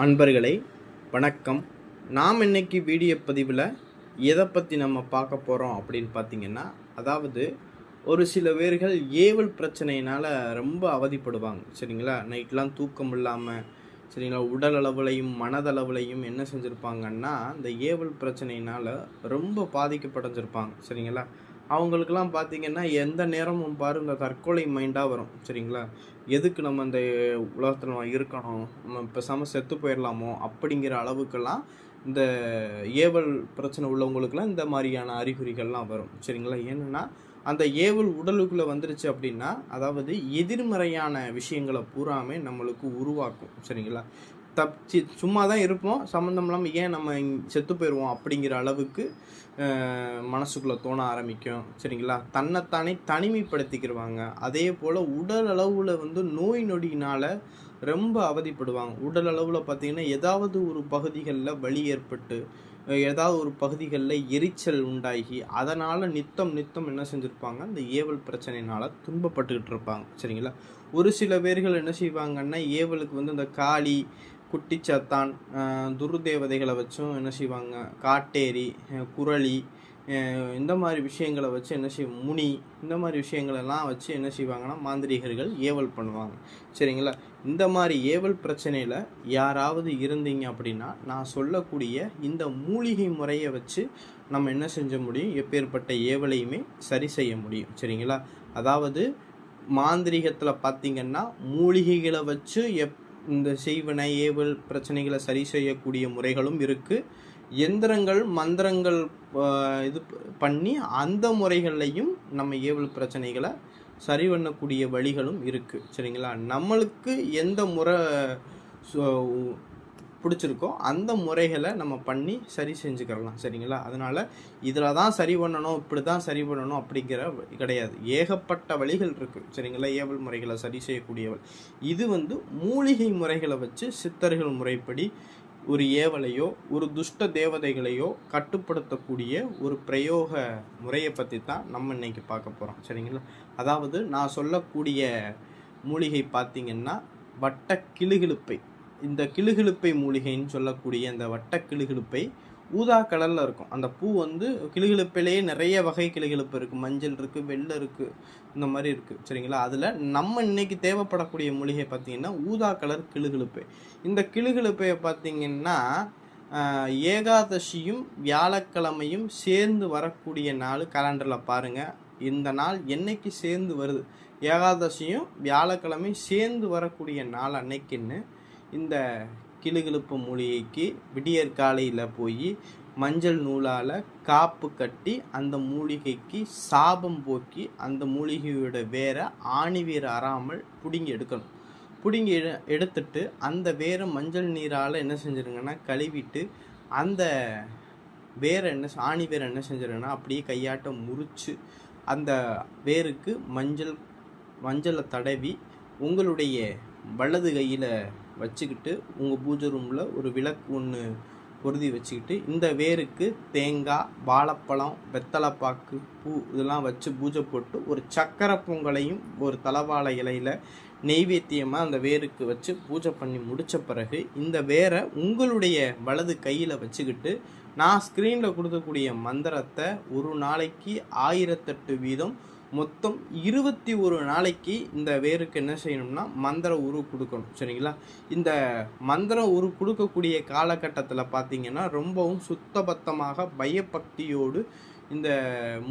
அன்பர்களே வணக்கம். நாம் இன்னைக்கு வீடியோ பதிவில் எதை பற்றி நம்ம பார்க்க போகிறோம் அப்படின்னு பார்த்தீங்கன்னா, அதாவது ஒரு சில பேர்கள் ஏவல் பிரச்சனையினால் ரொம்ப அவதிப்படுவாங்க. சரிங்களா, நைட்லாம் தூக்கம் இல்லாமல், சரிங்களா, உடல் அளவுலையும் மனதளவுலையும் என்ன செஞ்சுருப்பாங்கன்னா, இந்த ஏவல் பிரச்சனையினால் ரொம்ப பாதிக்கப்படைஞ்சிருப்பாங்க. சரிங்களா, அவங்களுக்கெல்லாம் பார்த்தீங்கன்னா எந்த நேரமும் பாருங்க தற்கொலை மைண்டாக வரும். சரிங்களா, எதுக்கு நம்ம இந்த உலகத்தில் நம்ம இருக்கணும், நம்ம பேசாமல் செத்து போயிடலாமோ அப்படிங்கிற அளவுக்கெல்லாம் இந்த ஏவல் பிரச்சனை உள்ளவங்களுக்கெல்லாம் இந்த மாதிரியான அறிகுறிகள்லாம் வரும். சரிங்களா, ஏன்னா அந்த ஏவல் உடலுக்குள்ளே வந்துருச்சு அப்படின்னா, அதாவது எதிர்மறையான விஷயங்களை பூராமே நம்மளுக்கு உருவாக்கும். சரிங்களா, சும்மா தான் இருப்போம், சம்மந்தம் இல்லாமல் ஏன் நம்ம செத்து போயிடுவோம் அப்படிங்கிற அளவுக்கு மனசுக்குள்ளே தோண ஆரம்பிக்கும். சரிங்களா, தன்னைத்தானே தனிமைப்படுத்திக்கிடுவாங்க. அதே போல் உடல் அளவில் நோய் நொடியினால் ரொம்ப அவதிப்படுவாங்க. உடல் அளவில் பார்த்திங்கன்னா ஏதாவது ஒரு பகுதிகளில் வலி ஏற்பட்டு, ஏதாவது ஒரு பகுதிகளில் எரிச்சல் உண்டாகி, அதனால் நித்தம் என்ன செஞ்சுருப்பாங்க, இந்த ஏவல் பிரச்சனையினால் துன்பப்பட்டுக்கிட்டு இருப்பாங்க. சரிங்களா, ஒரு சில பேர்கள் என்ன செய்வாங்கன்னா, ஏவலுக்கு இந்த காளி, குட்டிச்சாத்தான், துர்தேவதைகளை வச்சும் என்ன செய்வாங்க, காட்டேரி, குரளி, இந்த மாதிரி விஷயங்களை வச்சு என்ன முனி, இந்த மாதிரி விஷயங்களெல்லாம் வச்சு என்ன செய்வாங்கன்னா மாந்திரிகர்கள் ஏவல் பண்ணுவாங்க. சரிங்களா, இந்த மாதிரி ஏவல் பிரச்சனையில் யாராவது இருந்தீங்க அப்படின்னா, நான் சொல்லக்கூடிய இந்த மூலிகை முறையை வச்சு நம்ம என்ன செஞ்ச முடியும், எப்பேற்பட்ட ஏவலையுமே சரி செய்ய முடியும். சரிங்களா, அதாவது மாந்திரிகத்தில் பார்த்திங்கன்னா மூலிகைகளை வச்சு இந்த செய்வன ஏவல் பிரச்சனைகளை சரி செய்யக்கூடிய முறைகளும் இருக்குது. எந்திரங்கள் மந்திரங்கள் இது பண்ணி அந்த முறைகள்லையும் நம்ம ஏவல் பிரச்சனைகளை சரி பண்ணக்கூடிய வழிகளும் இருக்குது. சரிங்களா, நம்மளுக்கு எந்த முறை பிடிச்சிருக்கோ அந்த முறைகளை நம்ம பண்ணி சரி செஞ்சுக்கிறலாம். சரிங்களா, அதனால் இதில் தான் சரி பண்ணணும், இப்படி தான் சரி பண்ணணும் அப்படிங்கிற கிடையாது. ஏகப்பட்ட வழிகள் இருக்குது. சரிங்களா, ஏவல் முறைகளை சரி செய்யக்கூடியவள் இது மூலிகை முறைகளை வச்சு சித்தர்கள் முறைப்படி ஒரு ஏவலையோ ஒரு துஷ்ட தேவதைகளையோ கட்டுப்படுத்தக்கூடிய ஒரு பிரயோக முறையை பற்றி தான் நம்ம இன்னைக்கு பார்க்க போகிறோம். சரிங்களா, அதாவது நான் சொல்லக்கூடிய மூலிகை பார்த்திங்கன்னா வட்ட கிளுகிழுப்பை. இந்த கிளுகிழுப்பை மூலிகைன்னு சொல்லக்கூடிய அந்த வட்ட கிளுகிழுப்பை ஊதா கலரில் இருக்கும். அந்த பூ கிளுகிழுப்பிலேயே நிறைய வகை கிளுகிழுப்பு இருக்குது. மஞ்சள் இருக்குது, வெள்ளை இருக்குது, இந்த மாதிரி இருக்குது. சரிங்களா, அதில் நம்ம இன்னைக்கு தேவைப்படக்கூடிய மூலிகை பார்த்திங்கன்னா ஊதா கலர் கிளுகிழுப்பை. இந்த கிளுகிழுப்பையை பார்த்திங்கன்னா ஏகாதசியும் வியாழக்கிழமையும் சேர்ந்து வரக்கூடிய நாள் கேலண்டரில் பாருங்கள். இந்த நாள் என்னைக்கு சேர்ந்து வருது, ஏகாதசியும் வியாழக்கிழமையும் சேர்ந்து வரக்கூடிய நாள் அன்னைக்குன்னு இந்த கிளுகிழுப்பு மூலிகைக்கு விடியற் காலையில் போய் மஞ்சள் நூலால் காப்பு கட்டி அந்த மூலிகைக்கு சாபம் போக்கி அந்த மூலிகையோட வேரை ஆணி வேர் அறாமல் பிடுங்கி எடுக்கணும். பிடுங்கி எடுத்துட்டு அந்த வேரை மஞ்சள் நீரால் என்ன செஞ்சிருங்கன்னா கழுவிட்டு அந்த வேரை ஆணி வேரை என்ன செஞ்சிருங்கன்னா அப்படியே கையாட்ட முறித்து அந்த வேருக்கு மஞ்சளை தடவி உங்களுடைய வலது கையில் வச்சுக்கிட்டு உங்கள் பூஜை ரூமில் ஒரு விளக்கு ஒன்று பொருதி வச்சுக்கிட்டு இந்த வேருக்கு தேங்காய், வாழைப்பழம், வெத்தலைப்பாக்கு, பூ இதெல்லாம் வச்சு பூஜை போட்டு ஒரு சக்கரை பொங்கலையும் ஒரு தலவாழை இலையில் நெய்வேத்தியமாக அந்த வேருக்கு வச்சு பூஜை பண்ணி முடித்த பிறகு இந்த வேரை உங்களுடைய வலது கையில் வச்சுக்கிட்டு நான் ஸ்க்ரீனில் கொடுக்கக்கூடிய மந்திரத்தை ஒரு நாளைக்கு 1008 வீதம் மொத்தம் 21 நாளைக்கு இந்த வேருக்கு என்ன செய்யணும்னா மந்திர உரு கொடுக்கணும். சரிங்களா, இந்த மந்திர உரு கொடுக்கக்கூடிய காலகட்டத்தில் பார்த்திங்கன்னா ரொம்பவும் சுத்தபத்தமாக பயபக்தியோடு இந்த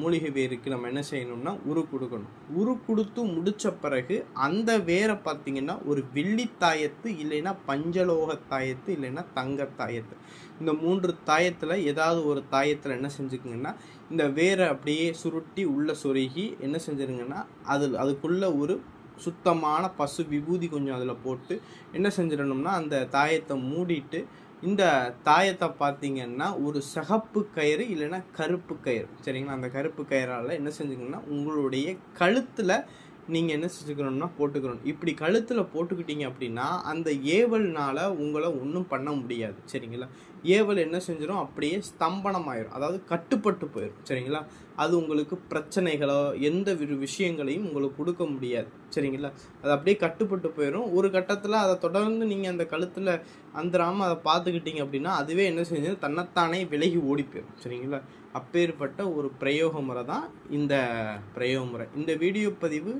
மூலிகை வேருக்கு நம்ம என்ன செய்யணும்னா உரு கொடுக்கணும். உரு கொடுத்து முடித்த பிறகு அந்த வேரை பார்த்திங்கன்னா ஒரு வெள்ளித்தாயத்து, இல்லைன்னா பஞ்சலோக தாயத்து, இல்லைன்னா தங்க தாயத்து, இந்த 3 தாயத்தில் ஏதாவது ஒரு தாயத்தில் என்ன செஞ்சுக்குங்கன்னா இந்த வேரை அப்படியே சுருட்டி உள்ள சொருகி என்ன செஞ்சிருங்கன்னா அதுக்குள்ளே ஒரு சுத்தமான பசு விபூதி கொஞ்சம் அதில் போட்டு என்ன செஞ்சிடணும்னா அந்த தாயத்தை மூடிட்டு இந்த தாயத்தை பார்த்திங்கன்னா ஒரு சிகப்பு கயிறு இல்லைன்னா கருப்பு கயிறு. சரிங்களா, அந்த கருப்பு கயிறால் என்ன செஞ்சுங்கன்னா உங்களுடைய கழுத்தில் நீங்கள் என்ன செஞ்சுக்கணும்னா போட்டுக்கணும். இப்படி கழுத்தில் போட்டுக்கிட்டீங்க அப்படின்னா அந்த ஏவல்னால் உங்களை ஒன்றும் பண்ண முடியாது. சரிங்களா, ஏவல் என்ன செஞ்சிடும், அப்படியே ஸ்தம்பனமாயிரும், அதாவது கட்டுப்பட்டு போயிடும். சரிங்களா? அது உங்களுக்கு பிரச்சனைகளோ எந்த விஷயங்களையும் உங்களுக்கு கொடுக்க முடியாது. சரிங்களா? அது அப்படியே கட்டுப்பட்டு போயிடும். ஒரு கட்டத்தில் அதை தொடர்ந்து நீங்கள் அந்த கழுத்தில் அந்தராமல் அதை பார்த்துக்கிட்டீங்க அப்படின்னா அதுவே என்ன செஞ்சது, தன்னைத்தானே விலகி ஓடி போயிடும். சரிங்களா? அப்பேற்பட்ட ஒரு பிரயோக முறை தான் இந்த பிரயோக முறை. இந்த வீடியோ பதிவு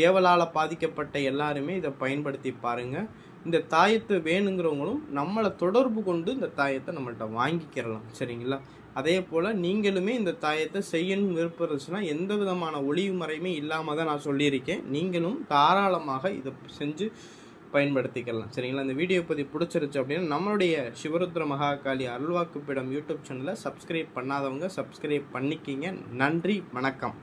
ஏவலால் பாதிக்கப்பட்ட எல்லாருமே இதை பயன்படுத்தி பாருங்கள். இந்த தாயத்தை வேணுங்கிறவங்களும் நம்மளை தொடர்பு கொண்டு இந்த தாயத்தை நம்மள்கிட்ட வாங்கிக்கிறலாம். சரிங்களா? அதே போல் நீங்களுமே இந்த தாயத்தை செய்யணும் விருப்பம் இருந்துச்சுன்னா எந்த விதமான ஒளிவு மறையுமே இல்லாமல் தான் நான் சொல்லியிருக்கேன். நீங்களும் தாராளமாக இதை செஞ்சு பயன்படுத்திக்கலாம். சரிங்களா? இந்த வீடியோ பற்றி பிடிச்சிருச்சு அப்படின்னா நம்மளுடைய சிவருத்ர மகாகாளி அருள்வாக்குப்பிடம் யூடியூப் சேனலை சப்ஸ்கிரைப் பண்ணாதவங்க சப்ஸ்கிரைப் பண்ணிக்கிங்க. நன்றி, வணக்கம்.